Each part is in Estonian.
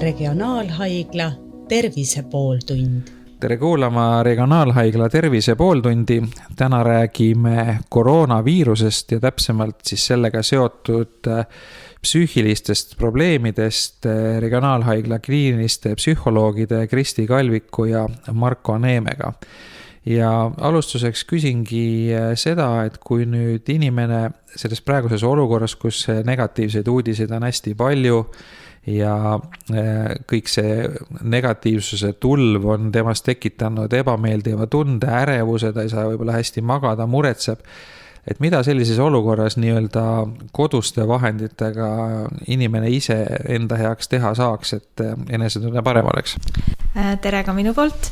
Regionaalhaigla Tervise pooltund. Tere kuulama Regionaalhaigla Tervise pooltundi. Täna räägime koroonaviirusest ja täpsemalt siis sellega seotud psüühilistest probleemidest Regionaalhaigla kliiniliste psühholoogide Kristi Kalviku ja Marko Neemega. Ja alustuseks küsingi seda, et kui nüüd inimene selles praeguses olukorras, kus negatiivseid uudiseid on hästi palju ja kõik see negatiivsuse tulv on temast tekitanud ebameeldiva tunde, ärevuse, ta ei saa võib-olla hästi magada, muretseb, et mida sellises olukorras nii-öelda koduste vahenditega inimene ise enda heaks teha saaks, et enesetunne parem oleks? Tere ka minu poolt.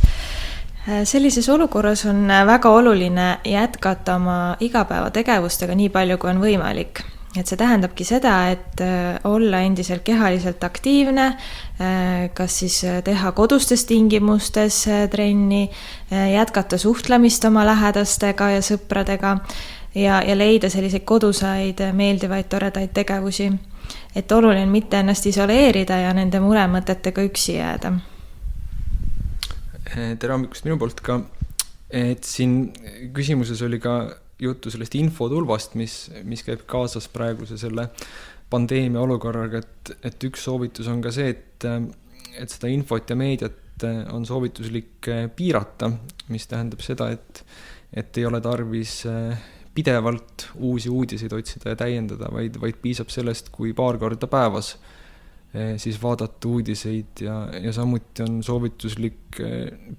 Sellises olukorras on väga oluline jätkata oma igapäevategevustega nii palju, kui on võimalik. Et see tähendabki seda, et olla endiselt kehaliselt aktiivne, kas siis teha kodustes tingimustes trenni, jätkata suhtlemist oma lähedastega ja sõpradega ja leida selliseid kodusaid, meeldivaid, toredaid tegevusi. Et oluline mitte ennast isoleerida ja nende muremõtetega üksi jääda. Tere hommikust minu poolt ka, et siin küsimuses oli ka juttu sellest infotulvast, mis käib kaasas praeguse selle pandeemia olukorraga, et üks soovitus on ka see, et seda infot ja meediat on soovituslik piirata, mis tähendab seda, et ei ole tarvis pidevalt uusi uudiseid otsida ja täiendada, vaid piisab sellest, kui paar korda päevas siis vaadata uudiseid ja samuti on soovituslik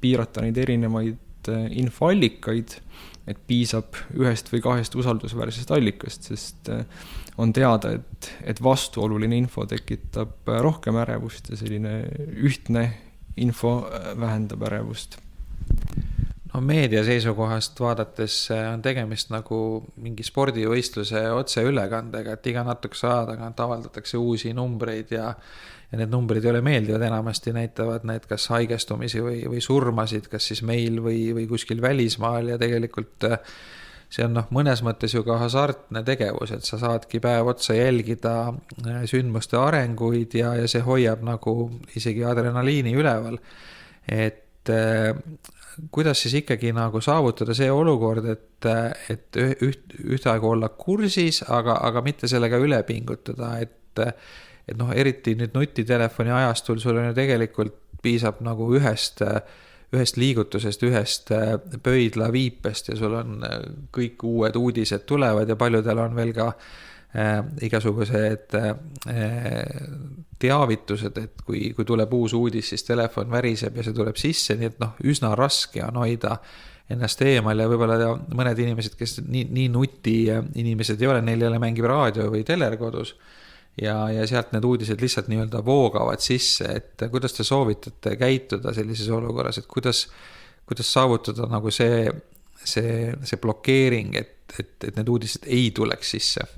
piirata neid erinevaid infoallikaid, et piisab ühest või kahest usaldusväärsest allikast, sest on teada, et vastuoluline info tekitab rohkem ärevust ja selline ühtne info vähendab ärevust. No, meedia seisukohast vaadates on tegemist nagu mingi spordivõistluse otseülekandega, et iga natukese aja tagant avaldatakse uusi numbreid ja need numbrid ei ole meeldivad, enamasti näitavad need kas haigestumisi või surmasid, kas siis meil või kuskil välismaal ja tegelikult see on mõnes mõttes ju ka hasartne tegevus, et sa saadki päev otsa jälgida sündmuste arenguid ja see hoiab nagu isegi adrenaliini üleval, et kuidas siis ikkagi nagu saavutada see olukord, et ühtaegu olla kursis, aga mitte sellega üle pingutada, et eriti nüüd nutitelefoni ajastul sul on ju tegelikult piisab nagu ühest liigutusest, ühest pöidla viipest ja sul on kõik uued uudised tulevad ja paljudel on veel ka igasugused teavitused, et kui tuleb uus uudis, siis telefon väriseb ja see tuleb sisse, nii et üsna raske on hoida ennast eemal ja võib-olla mõned inimesed, kes nii nuti inimesed ei ole, neil ei ole mängib raadio või teler kodus ja sealt need uudised lihtsalt nii-öelda voogavad sisse, et kuidas te soovitate käituda sellises olukorras, et kuidas saavutada nagu see blokeering, et need uudised ei tuleks sisse?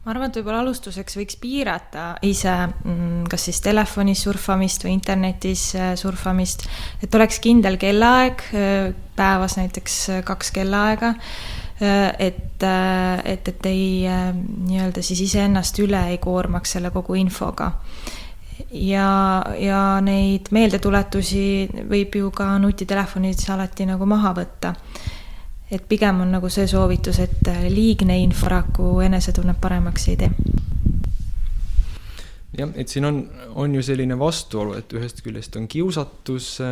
Ma arvan, et võib-olla alustuseks võiks piirata ise kas siis telefonis surfamist või internetis surfamist, et oleks kindel kellaaeg, päevas näiteks 2 kellaaega, et ei nii-öelda siis iseennast üle ei koormaks selle kogu infoga. Ja neid meeldetuletusi võib ju ka nutitelefonid alati nagu maha võtta. Et pigem on nagu see soovitus, et liigne infaraku enesetunnet paremaks ei tee. Jah, et siin on ju selline vastuolu, et ühest küljest on kiusatus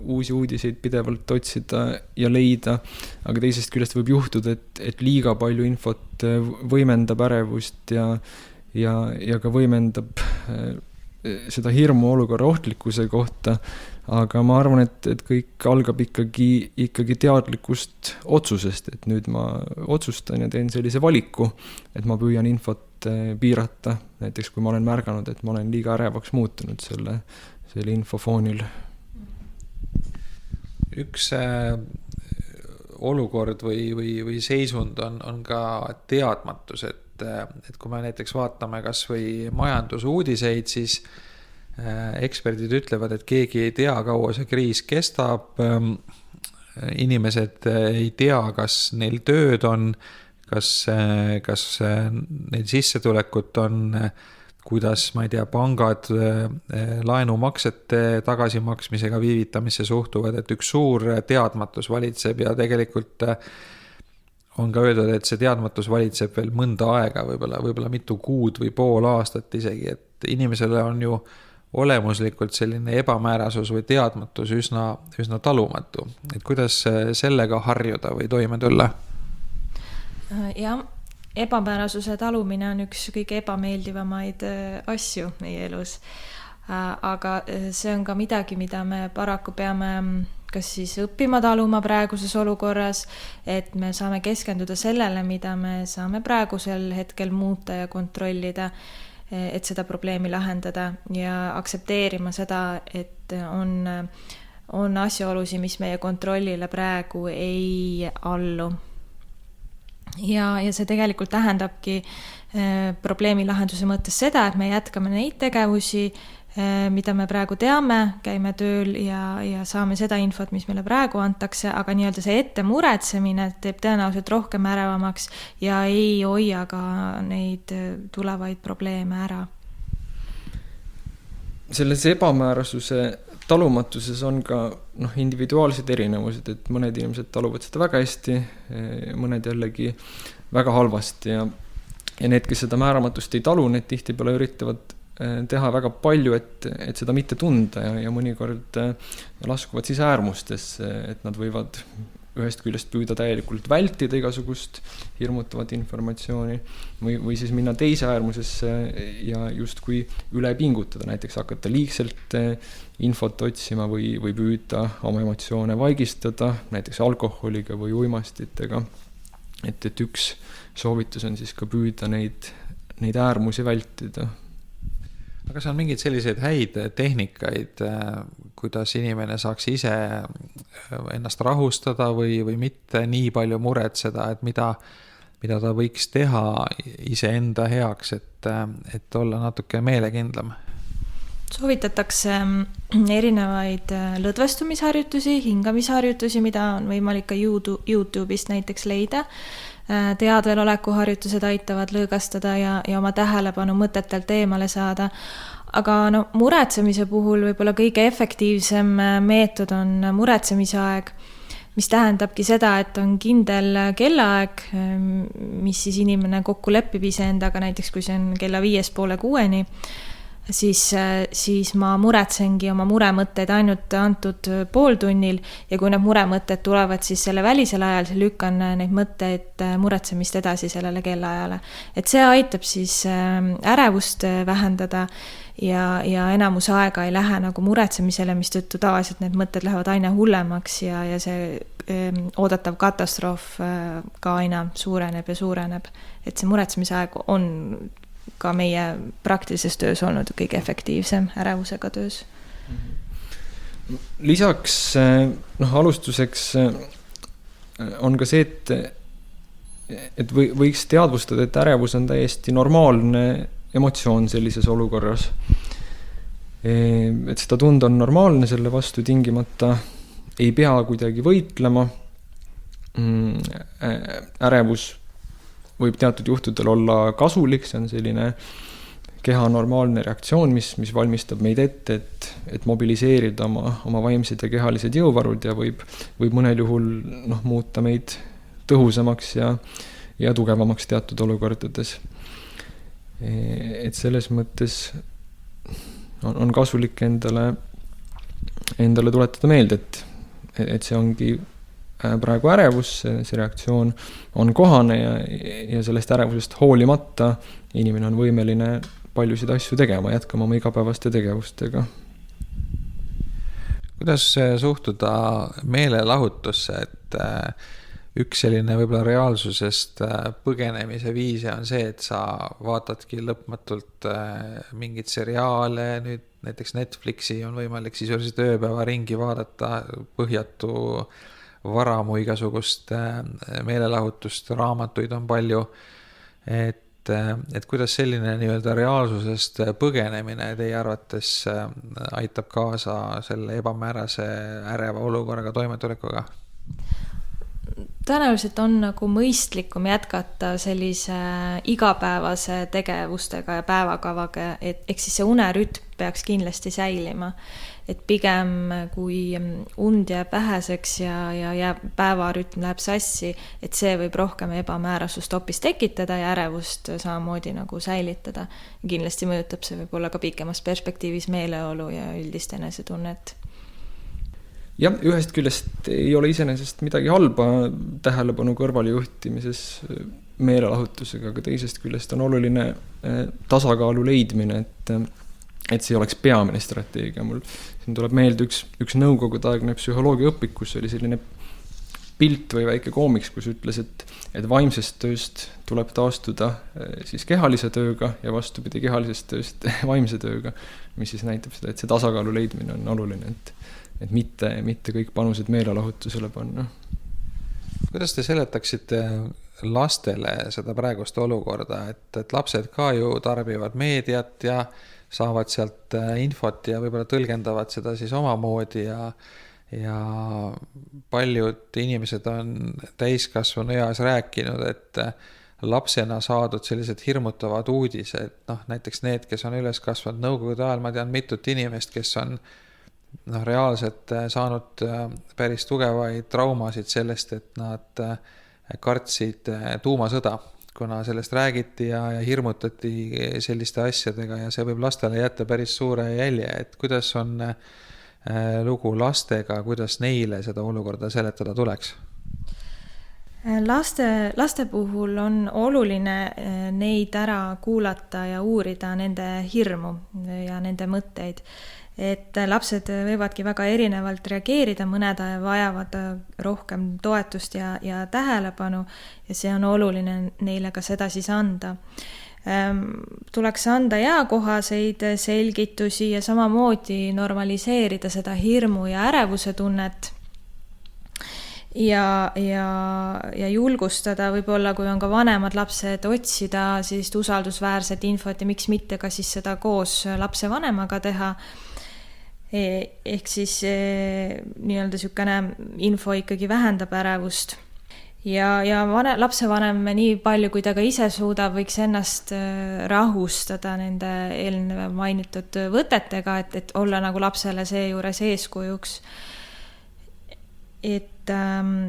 uusi uudiseid pidevalt otsida ja leida, aga teisest küljest võib juhtuda, et liiga palju infot võimendab ärevust ja ka võimendab seda hirmu olukorra ohtlikkuse kohta, aga ma arvan, et kõik algab ikkagi teadlikust otsusest, et nüüd ma otsustan ja teen sellise valiku, et ma püüan infot piirata, näiteks kui ma olen märganud, et ma olen liiga ärevaks muutunud selle infofoonil. Üks olukord või seisund on ka teadmatus, et kui me näiteks vaatame kas või majandusuudiseid, siis eksperdid ütlevad, et keegi ei tea, kaua see kriis kestab, inimesed ei tea, kas neil tööd on, kas neil sissetulekut on, kuidas, ma ei tea, pangad laenumaksete tagasimaksmisega viivitamisse suhtuvad, et üks suur teadmatus valitseb ja tegelikult on ka öeldud, et see teadmatus valitseb veel mõnda aega, võib-olla mitu kuud või pool aastat isegi, et inimesele on ju olemuslikult selline ebamäärasus või teadmatus üsna talumatu. Et kuidas sellega harjuda või toime tulla? Jah, ebamäärasuse talumine on üks kõige ebameeldivamaid asju meie elus. Aga see on ka midagi, mida me paraku peame kas siis õppima taluma praeguses olukorras, et me saame keskenduda sellele, mida me saame praegusel hetkel muuta ja kontrollida, et seda probleemi lahendada ja aktsepteerima seda, et on asjaolusi, mis meie kontrollile praegu ei allu. Ja see tegelikult tähendabki probleemi lahenduse mõttes seda, et me jätkame neid tegevusi, mida me praegu teame, käime tööl ja saame seda infot, mis meile praegu antakse, aga nii-öelda see ette muretsemine teeb tõenäoliselt rohkem ärevamaks ja ei hoia ka neid tulevaid probleeme ära. Selles ebamäärasuse talumatuses on ka individuaalsed erinevused, et mõned inimesed taluvad seda väga hästi, mõned jällegi väga halvasti ja need, kes seda määramatust ei talu, need tihtipeale üritavad teha väga palju, et seda mitte tunda ja mõnikord laskuvad siis äärmustesse, et nad võivad ühest küljest püüda täielikult vältida igasugust hirmutavat informatsiooni või siis minna teise äärmusesse ja justkui üle pingutada, näiteks hakata liigselt infot otsima või püüda oma emotsioone vaigistada, näiteks alkoholiga või uimastitega. Et üks soovitus on siis ka püüda neid äärmusi vältida. Aga kas on mingeid selliseid häid tehnikaid, kuidas inimene saaks ise ennast rahustada või mitte nii palju muretseda, et mida ta võiks teha iseenda heaks, et olla natuke meelekindlam? Soovitatakse erinevaid lõdvestumisharjutusi, hingamisharjutusi, mida on võimalik ka YouTube'ist näiteks leida. Teadveloleku harjutused aitavad lõõgastada ja oma tähelepanu mõtetelt eemale saada. Aga muretsemise puhul võib-olla kõige efektiivsem meetod on muretsemise aeg, mis tähendabki seda, et on kindel kellaaeg, mis siis inimene kokku lepib iseendaga, näiteks kui see on kella 5:30, siis ma muretsengi oma muremõtteid ainult antud pooltunnil ja kui need muremõtted tulevad siis selle välisel ajal, siis lükkan neid mõtteid muretsemist edasi sellele kellaajale. Et see aitab siis ärevust vähendada ja enamus aega ei lähe nagu muretsemisele, mis tõttu tavaliselt need mõtted lähevad aina hullemaks ja see oodatav katastroof ka aina suureneb ja suureneb. Et see muretsemise aeg on ka meie praktilises töös olnud kõige efektiivsem ärevusega töös. Lisaks alustuseks on ka see, et võiks teadvustada, et ärevus on täiesti normaalne emotsioon sellises olukorras. Et seda tunda on normaalne, selle vastu tingimata ei pea kuidagi võitlema. Ärevus võib teatud juhtudel olla kasulik, see on selline keha normaalne reaktsioon, mis valmistab meid ette, et mobiliseerida oma vaimsed ja kehalised jõuvarud ja võib mõnel juhul muuta meid tõhusamaks ja tugevamaks teatud olukordades. Et selles mõttes on kasulik endale tuletada meelde, et see ongi praegu ärevus, see reaktsioon on kohane ja sellest ärevusest hoolimata inimene on võimeline paljusid asju tegema, jätkama oma igapäevaste tegevustega. Kuidas suhtuda meelelahutusse, et üks selline võib-olla reaalsusest põgenemise viise on see, et sa vaatadki lõpmatult mingid seriaale, nüüd näiteks Netflixi on võimalik sisuliselt ööpäeva ringi vaadata, põhjatu varamu igasugust meelelahutust, raamatuid on palju, et kuidas selline nii-öelda reaalsusest põgenemine teie arvates aitab kaasa selle ebamäärase äreva olukorraga toimetulekuga? tõenäoliselt on nagu mõistlikum jätkata sellise igapäevase tegevustega ja päevakavaga, ehk siis see unerütm peaks kindlasti säilima. Et pigem kui und jääb väheseks ja päevarütm läheb sassi, et see võib rohkem ebamäärasust hoopis tekitada ja ärevust samamoodi nagu säilitada. Kindlasti mõjutab see võib-olla ka pikemas perspektiivis meeleolu ja üldist enesetunnet. Jah, ühest küljest ei ole iseenesest midagi halba tähelepanu kõrvaljuhtimises meelelahutusega, aga teisest küljest on oluline tasakaalu leidmine, et see oleks peamine strateegia. Mul siin tuleb meelde üks nõukogudeaegne psühholoogia õpik, kus oli selline pilt või väike koomiks, kus ütles, et vaimsest tööst tuleb taastuda siis kehalise tööga ja vastupidi kehalisest tööst vaimse tööga, mis siis näitab seda, et see tasakaalu leidmine on oluline, et mitte kõik panused meelelahutusele panna. Kuidas te seletaksite lastele seda praegust olukorda, et lapsed ka ju tarbivad meediat ja saavad sealt infot ja võib-olla tõlgendavad seda siis omamoodi ja paljud inimesed on täiskasvanu eas rääkinud, et lapsena saadud sellised hirmutavad uudised, näiteks need, kes on üles kasvanud nõukogude ajal, ma tean mitut inimest, kes on reaalselt saanud päris tugevaid traumasid sellest, et nad kartsid tuumasõda, kuna sellest räägiti ja hirmutati selliste asjadega ja see võib lastele jätta päris suure jälje, et kuidas on lugu lastega, kuidas neile seda olukorda seletada tuleks? Laste puhul on oluline neid ära kuulata ja uurida nende hirmu ja nende mõtteid. Et lapsed võivadki väga erinevalt reageerida, mõned vajavad rohkem toetust ja tähelepanu ja see on oluline neile ka seda siis anda. Tuleks anda eakohaseid selgitusi ja samamoodi normaliseerida seda hirmu ja ärevuse tunnet ja julgustada võib-olla, kui on ka vanemad lapsed, otsida siis usaldusväärset infot ja miks mitte ka siis seda koos lapse vanemaga teha. Ehk siis nii-öelda sükene info ikkagi vähendab ärevust ja lapsevanem nii palju, kui ta ka ise suudab, võiks ennast rahustada nende eelneva mainitud võtetega, et olla nagu lapsele seejuures eeskujuks.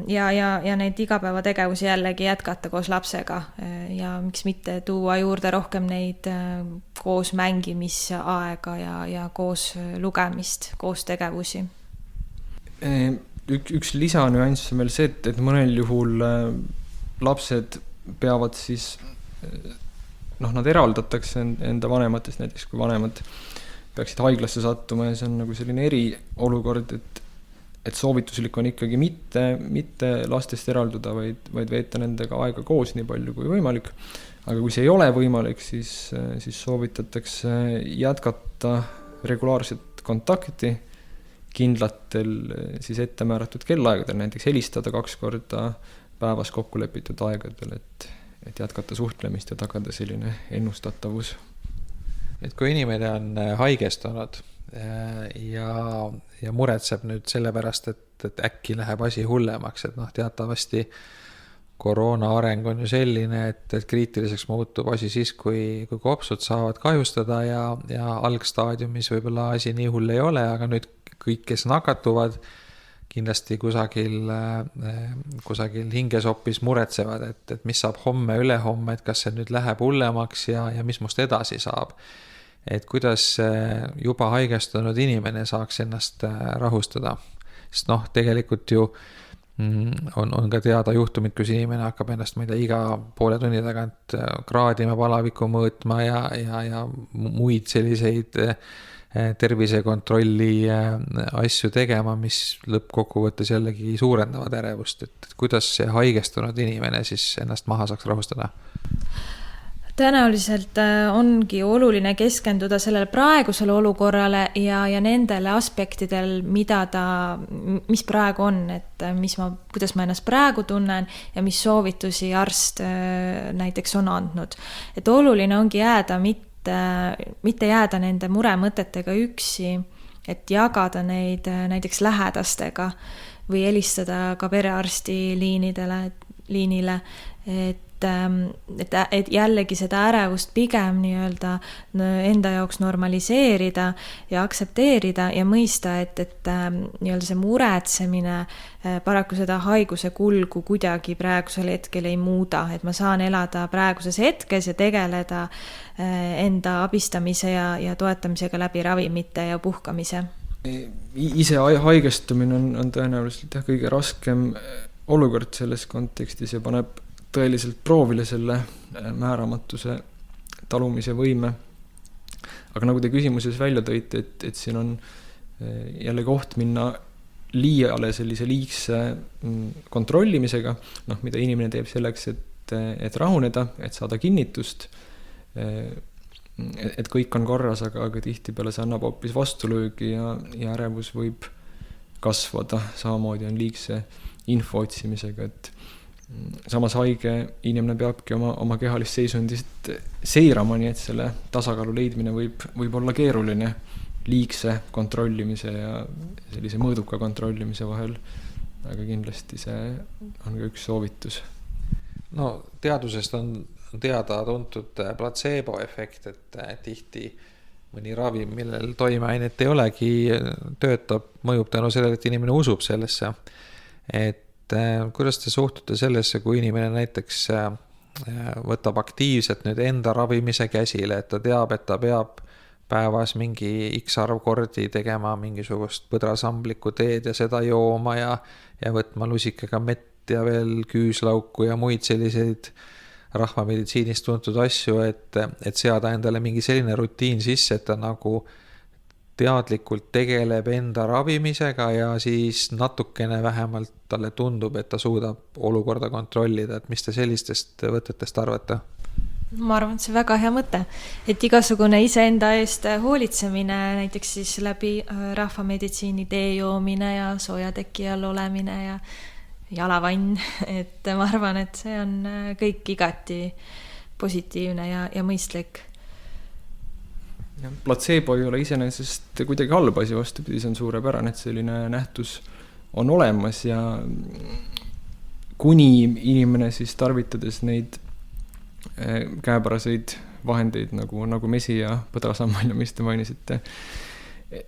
Ja neid igapäevategevusi jällegi jätkata koos lapsega ja miks mitte tuua juurde rohkem neid koos mängimisaega ja koos lugemist, koos tegevusi. Üks lisanüanss on veel see, et mõnel juhul lapsed peavad siis, nad eraldatakse enda vanematest, näiteks kui vanemad peaksid haiglasse sattuma ja see on nagu selline eriolukord, et soovituslik on ikkagi mitte lastest eralduda, vaid veeta nendega aega koos nii palju kui võimalik. Aga kui see ei ole võimalik, siis soovitatakse jätkata regulaarset kontakti kindlatel siis ette määratud kellaaegadel, näiteks helistada 2 korda päevas kokku lepitud aegadel, et jätkata suhtlemist ja tagada selline ennustatavus. Et kui inimene on haigestunud ja muretseb nüüd selle pärast, et äkki läheb asi hullemaks, et teatavasti koroona areng on ju selline, et kriitiliseks muutub asi siis, kui kopsud saavad kahjustada ja algstaadiumis võib-olla asi nii hull ei ole, aga nüüd kõik, kes nakatuvad, kindlasti kusagil hingesopis muretsevad, et mis saab homme, ülehomme, et kas see nüüd läheb hullemaks ja mis must edasi saab. Et kuidas juba haigestunud inimene saaks ennast rahustada. Sest tegelikult ju on ka teada juhtumid, kus inimene hakkab ennast iga poole tunni tagant kraadima, palaviku mõõtma ja muid selliseid tervisekontrolli asju tegema, mis lõppkokkuvõttes jällegi suurendavad ärevust. Et kuidas see haigestunud inimene siis ennast maha saaks rahustada? Tõenäoliselt ongi oluline keskenduda sellele praegusele olukorrale ja nendele aspektidel, mis praegu on, et kuidas ma ennast praegu tunnen ja mis soovitusi arst näiteks on andnud. Et oluline ongi jääda, mitte jääda nende muremõtetega üksi, et jagada neid näiteks lähedastega. või helistada ka perearsti liinile, et jällegi seda ärevust pigem nii-öelda enda jaoks normaliseerida ja aktsepteerida ja mõista, et nii-öelda see muretsemine paraku seda haiguse kulgu kuidagi praegusel hetkel ei muuda, et ma saan elada praeguses hetkes ja tegeleda enda abistamise ja toetamisega läbi ravimite ja puhkamise. Ise haigestumine on tõenäoliselt kõige raskem olukord selles kontekstis ja paneb tõeliselt proovile selle määramatuse talumise võime. Aga nagu te küsimuses välja tõite, et siin on jälle koht minna liiale sellise liigse kontrollimisega, mida inimene teeb selleks, et rahuneda, et saada kinnitust, et kõik on korras, aga tihtipeale see annab hoopis vastulöögi ja ärevus võib kasvada. Samamoodi on liigse info otsimisega, et samas haige inimene peabki oma kehalist seisundist seirama, nii et selle tasakaalu leidmine võib olla keeruline liigse kontrollimise ja sellise mõõduka kontrollimise vahel, aga kindlasti see on ka üks soovitus. No teadusest on teada tuntud placebo-efekt, et tihti mõni ravim, millel toimeainet ei olegi, töötab, mõjub tänu sellele, et inimene usub sellesse. Et kuidas te suhtute sellesse, kui inimene näiteks võtab aktiivselt nüüd enda ravimise käsile, et ta teab, et ta peab päevas mingi X arv kordi tegema mingisugust põdrasamblikku teed ja seda jooma ja võtma lusikaga mett ja veel küüslauku ja muid selliseid rahvameditsiinist tuntud asju, et seada endale mingi selline rutiin sisse, et ta nagu teadlikult tegeleb enda ravimisega ja siis natukene vähemalt talle tundub, et ta suudab olukorda kontrollida, et mis te sellistest võtetest arvate? Ma arvan, et see väga hea mõte, et igasugune iseenda eest hoolitsemine, näiteks siis läbi rahvameditsiini tee joomine ja soojateki all olemine ja jalavann, et ma arvan, et see on kõik igati positiivne ja mõistlik. Placebo ei ole iseenesest kuidagi halb asi, vastupidi, see on suurepärane, et selline nähtus on olemas ja kuni inimene siis tarvitades neid käepäraseid vahendeid nagu mesi ja põdrasammal ja mis te mainisite,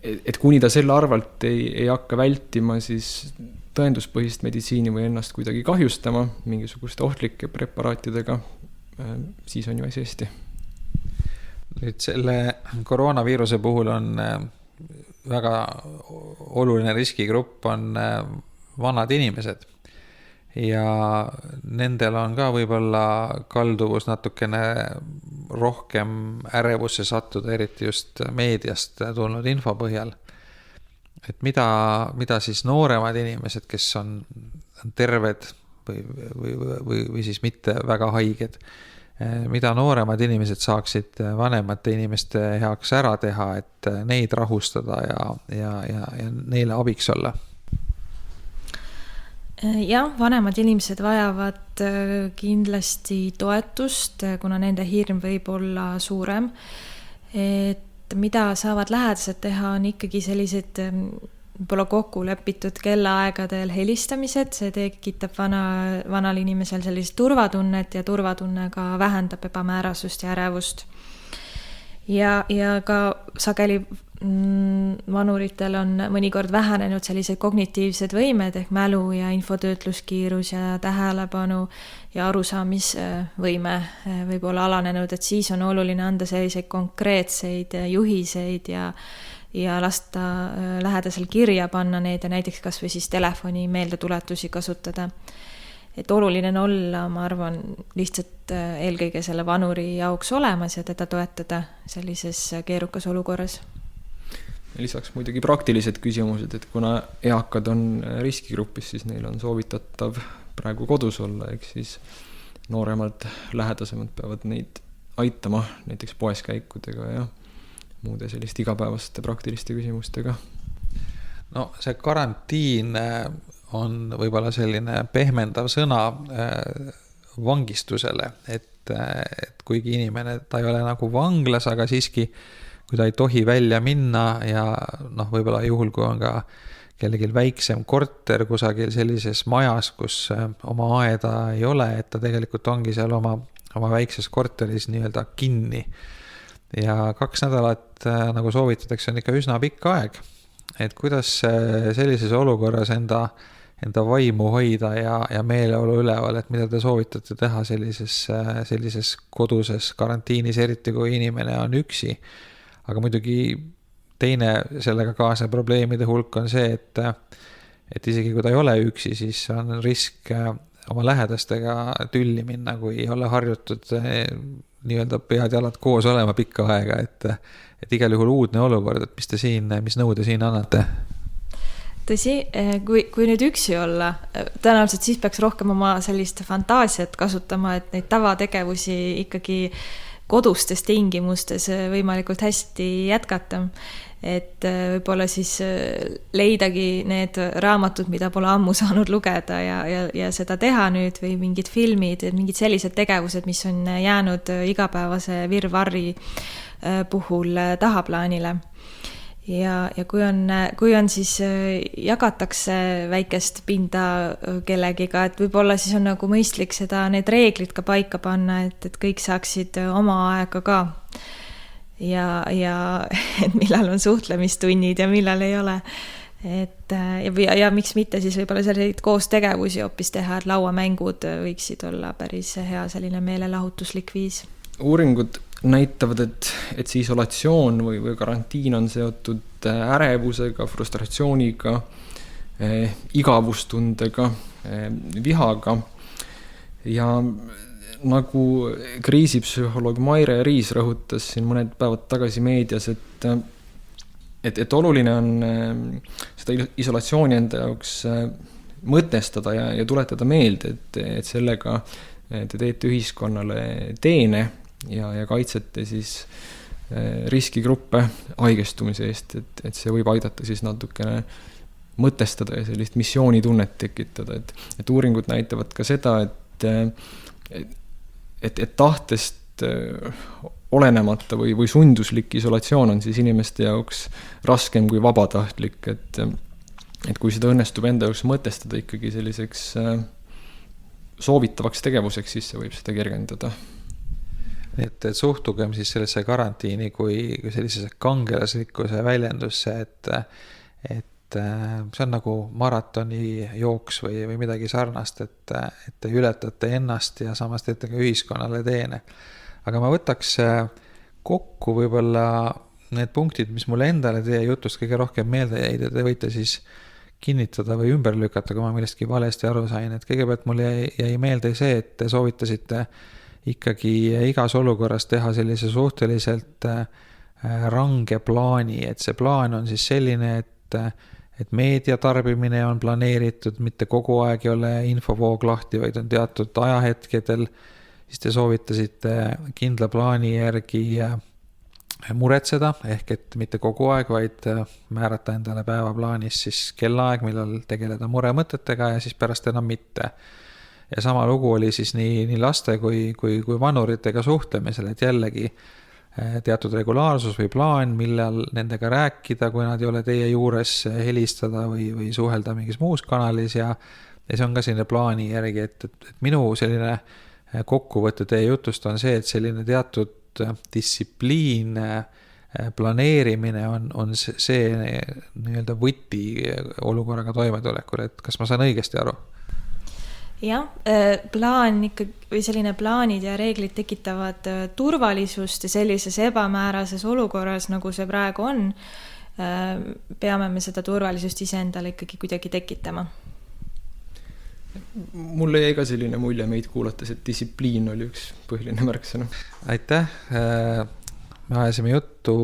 et kuni ta selle arvalt ei hakka vältima siis tõenduspõhist meditsiini või ennast kuidagi kahjustama mingisuguste ohtlike preparaatidega, siis on ju asi hästi. Nüüd selle koroonaviiruse puhul on väga oluline riskigrupp on vanad inimesed ja nendel on ka võib-olla kalduvus natukene rohkem ärevusse sattuda, eriti just meediast tulnud info põhjal. Et mida siis nooremad inimesed, kes on terved või siis mitte väga haiged, mida nooremad inimesed saaksid vanemate inimeste heaks ära teha, et neid rahustada ja neile abiks olla? Jah, vanemad inimesed vajavad kindlasti toetust, kuna nende hirm võib olla suurem. Et mida saavad lähedased teha, on ikkagi sellised võib-olla kokku lepitud kellaaegadel helistamised, see tekitab vanal inimesel sellist turvatunnet ja turvatunne ka vähendab ebamäärasust ja ärevust. Ja ka sageli vanuritel on mõnikord vähenenud sellised kognitiivsed võimed ehk mälu ja infotöötluskiirus ja tähelepanu ja arusaamisvõime võib olla alanenud, et siis on oluline anda selliseid konkreetseid juhiseid ja lasta lähedasel kirja panna neid ja näiteks kas või siis telefoni meeldetuletusi kasutada. Et oluline on olla, ma arvan, lihtsalt eelkõige selle vanuri jaoks olemas ja teda toetada sellises keerukas olukorras. Lisaks muidugi praktilised küsimused, et kuna eakad on riskigrupis, siis neil on soovitatav praegu kodus olla, ehk siis nooremad lähedasemad peavad neid aitama näiteks poes käikudega ja muude selliste igapäevaste praktiliste küsimustega. No see karantiin on võib-olla selline pehmendav sõna vangistusele, et kuigi inimene, ta ei ole nagu vanglas, aga siiski kui ta ei tohi välja minna ja võib-olla juhul, kui on ka kellelgi väiksem korter kusagil sellises majas, kus oma aeda ei ole, et ta tegelikult ongi seal oma väikses korteris nii-öelda kinni. Ja 2 nädalat, nagu soovitatakse, on ikka üsna pikk aeg. Et kuidas sellises olukorras enda vaimu hoida ja meeleolu üleval, et mida te soovitate teha sellises koduses karantiinis, eriti kui inimene on üksi. Aga muidugi teine sellega kaasne probleemide hulk on see, et isegi kui ta ei ole üksi, siis on risk oma lähedastega tülli minna, kui ei ole harjutud nii-öelda pead jalad koos olema pikka aega, et igal juhul uudne olukord, et mis nõude siin annate? Tõsi, kui nüüd üksi olla, tõenäoliselt siis peaks rohkem oma sellist fantaasiat kasutama, et neid tavategevusi ikkagi kodustes tingimustes võimalikult hästi jätkata. Et võib-olla siis leidagi need raamatud, mida pole ammu saanud lugeda ja seda teha nüüd või mingid filmid, mingid sellised tegevused, mis on jäänud igapäevase virvarri puhul tahaplaanile. Ja kui on siis jagatakse väikest pinda kellegiga, et võib-olla siis on nagu mõistlik need reeglid ka paika panna, et kõik saaksid oma aega ka. Ja et millal on suhtlemistunnid ja millal ei ole. Ja miks mitte siis võib-olla selliseid koos tegevusi hoopis teha, et lauamängud võiksid olla päris hea selline meelelahutuslik viis. Uuringud näitavad, et see isolatsioon või karantiin on seotud ärevusega, frustratsiooniga, igavustundega, vihaga. Ja nagu kriisipsühholoog Maire Riis rõhutas siin mõned päevad tagasi meedias, et oluline on seda isolatsiooni enda jaoks mõtestada ja tuletada meelde, et sellega te teete ühiskonnale teene ja kaitsete siis riskigruppe haigestumise eest, et see võib aidata siis natukene mõtestada ja sellist missioonitunnet tekitada, et uuringud näitavad ka seda, et tahtest olenemata või sunduslik isolatsioon on siis inimeste jaoks raskem kui vabatahtlik, et kui seda õnnestub enda jaoks mõtestada ikkagi selliseks soovitavaks tegevuseks, siis see võib seda kergendada. Et suhtugem siis sellesse karantiini kui sellisesse kangelaslikkuse väljendusse, et see on nagu maratoni jooks või midagi sarnast, et te ületate ennast ja samas teete ka ühiskonnale teene. Aga ma võtaks kokku võib-olla need punktid, mis mulle endale teie jutust kõige rohkem meelde jäid, ja te võite siis kinnitada või ümber lükata, kui ma millestki valesti aru sain. Et kõigepealt mulle jäi meelde see, et te soovitasite ikkagi igas olukorras teha sellise suhteliselt range plaani, et see plaan on siis selline, et meediatarbimine on planeeritud, mitte kogu aeg ei ole infovoog lahti, vaid on teatud ajahetkedel, siis te soovitasite kindla plaani järgi muretseda, ehk et mitte kogu aeg, vaid määrata endale päevaplaanis siis kellaaeg, millal tegeleda muremõtetega ja siis pärast enam mitte. Ja sama lugu oli siis nii laste kui vanuritega suhtlemisel, et jällegi teatud regulaarsus või plaan, millal nendega rääkida, kui nad ei ole teie juures, helistada või suhelda mingis muus kanalis ja see on ka selline plaani järgi, et minu selline kokkuvõte teie jutust on see, et selline teatud distsipliin, planeerimine on see nii-öelda võti olukorraga toimetulekul, et kas ma saan õigesti aru? Jah, plaan ikkagi või selline plaanid ja reeglid tekitavad turvalisust ja sellises ebamäärases olukorras, nagu see praegu on, peame me seda turvalisust iseendale ikkagi kuidagi tekitama. Mulle jäi ka selline mulje meid kuulates, et distsipliin oli üks põhiline märksõna. Aitäh! Me ajasime juttu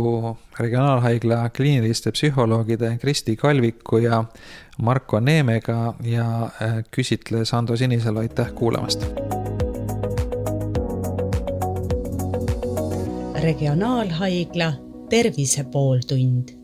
regionaalhaigla kliiniliste psühholoogide Kristi Kalviku ja Marko Neemega ja küsitles Ando Sinisalu. Aitäh kuulamast! Regionaalhaigla tervise pooltund.